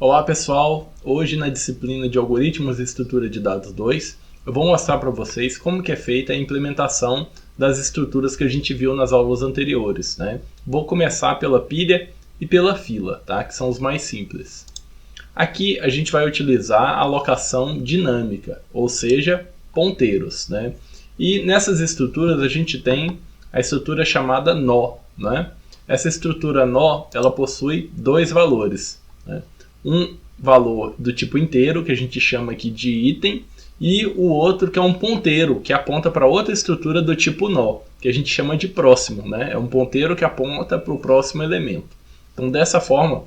Olá pessoal, hoje na disciplina de Algoritmos e Estrutura de Dados 2, eu vou mostrar para vocês como que é feita a implementação das estruturas que a gente viu nas aulas anteriores, né? Vou começar pela pilha e pela fila, tá? Que são os mais simples. Aqui a gente vai utilizar a alocação dinâmica, ou seja, ponteiros, né? E nessas estruturas a gente tem a estrutura chamada nó, né? Essa estrutura nó, ela possui dois valores, né? Um valor do tipo inteiro, que a gente chama aqui de item, e o outro que é um ponteiro, que aponta para outra estrutura do tipo nó, que a gente chama de próximo, né? É um ponteiro que aponta para o próximo elemento. Então, dessa forma,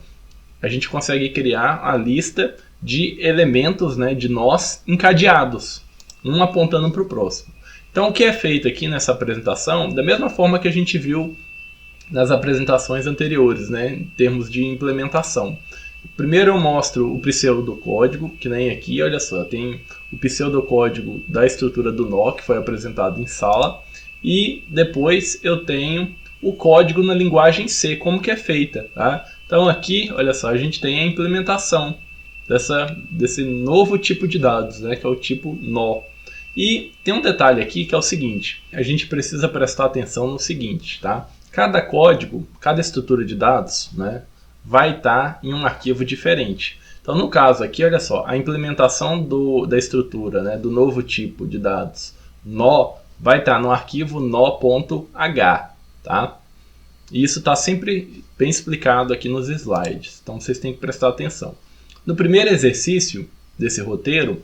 a gente consegue criar a lista de elementos, né, de nós encadeados, um apontando para o próximo. Então, o que é feito aqui nessa apresentação, da mesma forma que a gente viu nas apresentações anteriores, né, em termos de implementação. Primeiro eu mostro o pseudocódigo, que nem aqui, olha só, tem o pseudocódigo da estrutura do nó, que foi apresentado em sala, e depois eu tenho o código na linguagem C, como que é feita, tá? Então aqui, olha só, a gente tem a implementação desse novo tipo de dados, né, que é o tipo nó. E tem um detalhe aqui que é o seguinte, a gente precisa prestar atenção no seguinte, tá? Cada código, cada estrutura de dados, né, vai estar em um arquivo diferente. Então, no caso aqui, olha só, a implementação da estrutura, né, do novo tipo de dados nó vai estar no arquivo nó.h, tá? E isso está sempre bem explicado aqui nos slides, então vocês têm que prestar atenção. No primeiro exercício desse roteiro,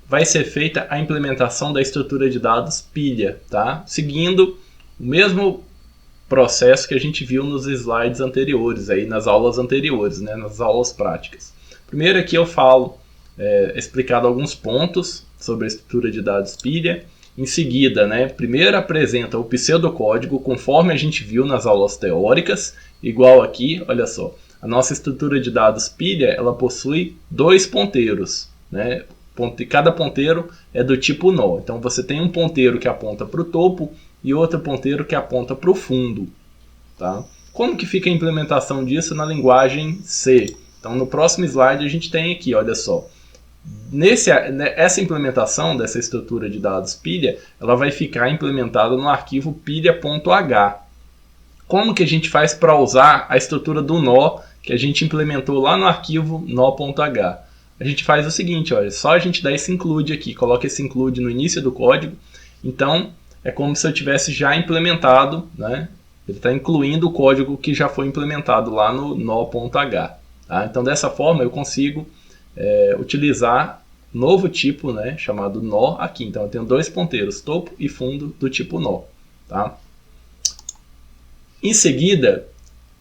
vai ser feita a implementação da estrutura de dados pilha, tá? Seguindo o mesmo processo que a gente viu nos slides anteriores, aí nas aulas anteriores, né, nas aulas práticas. Primeiro aqui eu falo, explicado alguns pontos sobre a estrutura de dados pilha. Em seguida, né, primeiro apresenta o pseudocódigo, conforme a gente viu nas aulas teóricas, igual aqui, olha só. A nossa estrutura de dados pilha, ela possui dois ponteiros, né? Cada ponteiro é do tipo nó. Então você tem um ponteiro que aponta para o topo e outro ponteiro que aponta para o fundo, tá? Como que fica a implementação disso na linguagem C? Então no próximo slide a gente tem aqui, olha só. Essa implementação dessa estrutura de dados pilha, ela vai ficar implementada no arquivo pilha.h. Como que a gente faz para usar a estrutura do nó que a gente implementou lá no arquivo nó.h? A gente faz o seguinte, olha, só a gente dá esse include aqui, coloca esse include no início do código, então é como se eu tivesse já implementado, né? Ele está incluindo o código que já foi implementado lá no nó.h. Tá? Então dessa forma eu consigo utilizar novo tipo, né, chamado nó aqui. Então eu tenho dois ponteiros, topo e fundo do tipo nó. Tá? Em seguida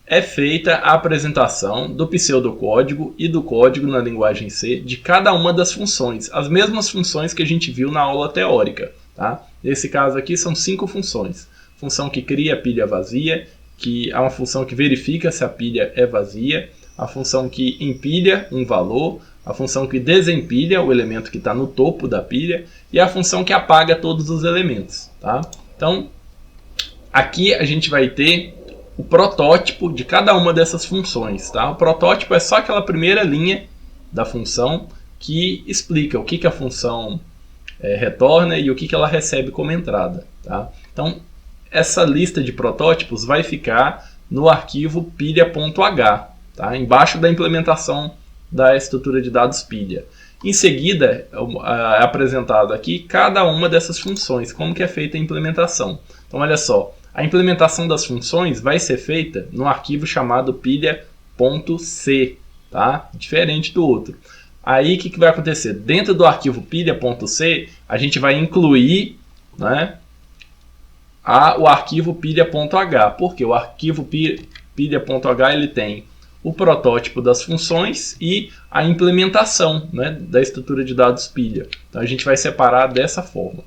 é feita a apresentação do pseudocódigo e do código na linguagem C de cada uma das funções, as mesmas funções que a gente viu na aula teórica. Tá? Nesse caso aqui são 5 funções. Função que cria a pilha vazia, que é uma função que verifica se a pilha é vazia, a função que empilha um valor, a função que desempilha o elemento que está no topo da pilha e a função que apaga todos os elementos. Tá? Então, aqui a gente vai ter o protótipo de cada uma dessas funções. Tá? O protótipo é só aquela primeira linha da função que explica o que a função retorna e o que ela recebe como entrada. Tá? Então, essa lista de protótipos vai ficar no arquivo pilha.h, tá? Embaixo da implementação da estrutura de dados pilha. Em seguida, é apresentado aqui cada uma dessas funções, como que é feita a implementação. Então, olha só, a implementação das funções vai ser feita no arquivo chamado pilha.c, tá? Diferente do outro. Aí, o que vai acontecer? Dentro do arquivo pilha.c, a gente vai incluir, né, o arquivo pilha.h. Porque o arquivo pilha.h ele tem o protótipo das funções e a implementação, né, da estrutura de dados pilha. Então, a gente vai separar dessa forma.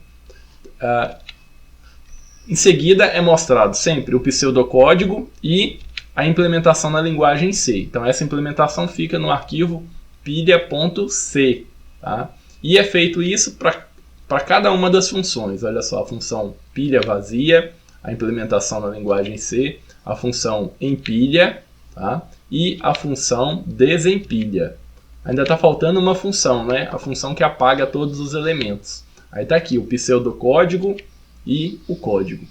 Em seguida, é mostrado sempre o pseudocódigo e a implementação na linguagem C. Então, essa implementação fica no arquivo pilha.c. Tá? E é feito isso para cada uma das funções. Olha só, a função pilha vazia, a implementação na linguagem C, a função empilha, tá? E a função desempilha. Ainda está faltando uma função, né? A função que apaga todos os elementos. Aí está aqui o pseudocódigo e o código.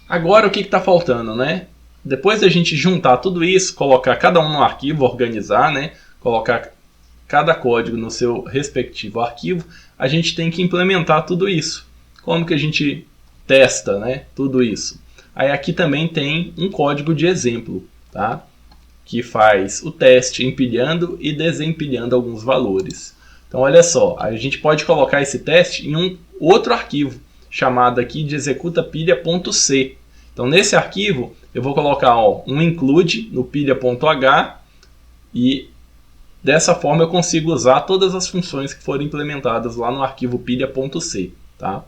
Agora o que está faltando, né? Depois da gente juntar tudo isso, colocar cada um no arquivo, organizar, né? Colocar cada código no seu respectivo arquivo, a gente tem que implementar tudo isso. Como que a gente testa, né? Tudo isso. Aí aqui também tem um código de exemplo, tá? Que faz o teste empilhando e desempilhando alguns valores. Então olha só, a gente pode colocar esse teste em um outro arquivo, chamado aqui de executapilha.c. Então nesse arquivo eu vou colocar um include no pilha.h e dessa forma eu consigo usar todas as funções que foram implementadas lá no arquivo pilha.c. Tá?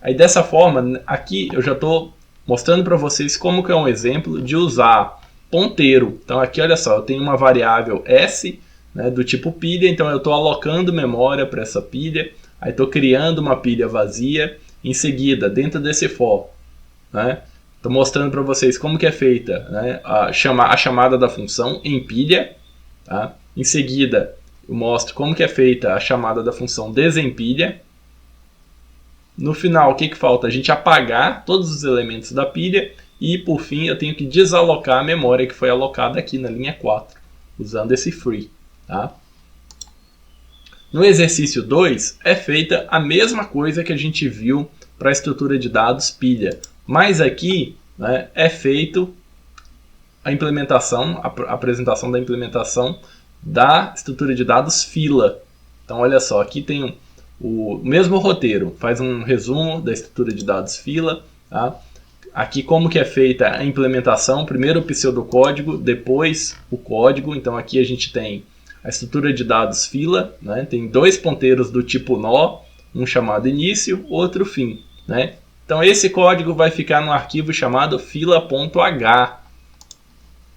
Aí dessa forma, aqui eu já estou mostrando para vocês como que é um exemplo de usar ponteiro. Então aqui olha só, eu tenho uma variável s, né, do tipo pilha, então eu estou alocando memória para essa pilha, aí estou criando uma pilha vazia, em seguida, dentro desse for, né, estou mostrando para vocês como que é feita, né, a chamada da função em pilha, tá? Em seguida eu mostro como que é feita a chamada da função desempilha. No final, o que falta? A gente apagar todos os elementos da pilha e, por fim, eu tenho que desalocar a memória que foi alocada aqui na linha 4, usando esse free. Tá? No exercício 2, é feita a mesma coisa que a gente viu para a estrutura de dados pilha, mas aqui, né, é feito a implementação, a apresentação da implementação da estrutura de dados fila. Então, olha só, aqui tem o mesmo roteiro, faz um resumo da estrutura de dados fila. Tá? Aqui como que é feita a implementação, primeiro o pseudocódigo, depois o código. Então aqui a gente tem a estrutura de dados fila, né? Tem dois ponteiros do tipo nó, um chamado início, outro fim. Né? Então esse código vai ficar no arquivo chamado fila.h.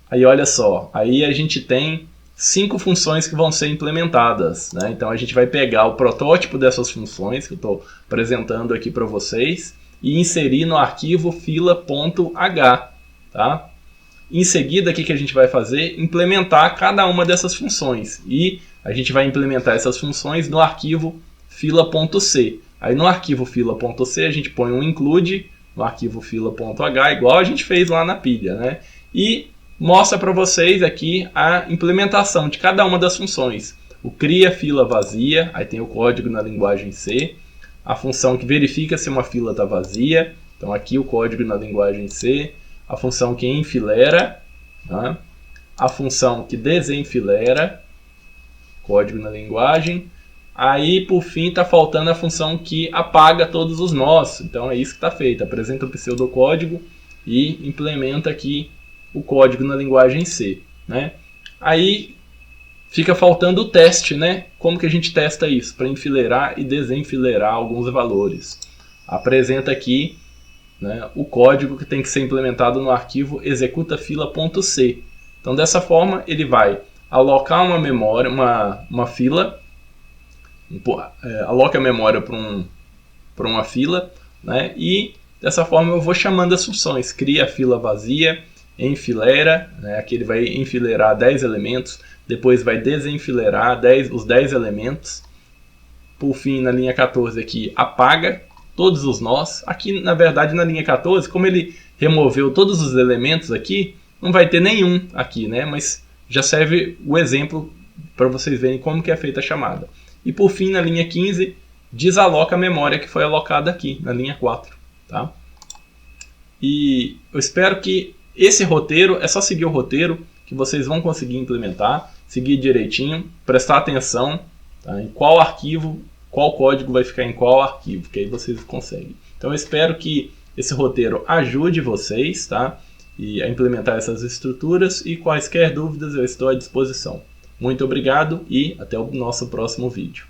Aí olha só, aí a gente tem 5 funções que vão ser implementadas. Né? Então a gente vai pegar o protótipo dessas funções que eu estou apresentando aqui para vocês e inserir no arquivo fila.h. Tá? Em seguida, o que a gente vai fazer? Implementar cada uma dessas funções. E a gente vai implementar essas funções no arquivo fila.c. Aí no arquivo fila.c a gente põe um include no arquivo fila.h, igual a gente fez lá na pilha. Né? E mostra para vocês aqui a implementação de cada uma das funções. O cria fila vazia, aí tem o código na linguagem C. A função que verifica se uma fila está vazia. Então aqui o código na linguagem C. A função que enfilera. Tá? A função que desenfilera. Código na linguagem. Aí por fim está faltando a função que apaga todos os nós. Então é isso que está feito. Apresenta o pseudocódigo e implementa aqui o código na linguagem C. Né? Aí fica faltando o teste, né? Como que a gente testa isso? Para enfileirar e desenfileirar alguns valores. Apresenta aqui, né, o código que tem que ser implementado no arquivo executafila.c. Então dessa forma ele vai alocar uma memória, uma fila, aloca a memória para uma fila, né, e dessa forma eu vou chamando as funções. Cria a fila vazia, enfileira, né, aqui ele vai enfileirar 10 elementos, depois vai desenfileirar os 10 elementos. Por fim, na linha 14 aqui, apaga todos os nós. Aqui, na verdade, na linha 14, como ele removeu todos os elementos aqui, não vai ter nenhum aqui, né? Mas já serve o exemplo para vocês verem como que é feita a chamada. E por fim, na linha 15, desaloca a memória que foi alocada aqui, na linha 4. Tá? E eu espero que esse roteiro, é só seguir o roteiro, que vocês vão conseguir implementar, seguir direitinho, prestar atenção, tá, em qual arquivo, qual código vai ficar em qual arquivo, que aí vocês conseguem. Então eu espero que esse roteiro ajude vocês, tá, a implementar essas estruturas, e quaisquer dúvidas eu estou à disposição. Muito obrigado e até o nosso próximo vídeo.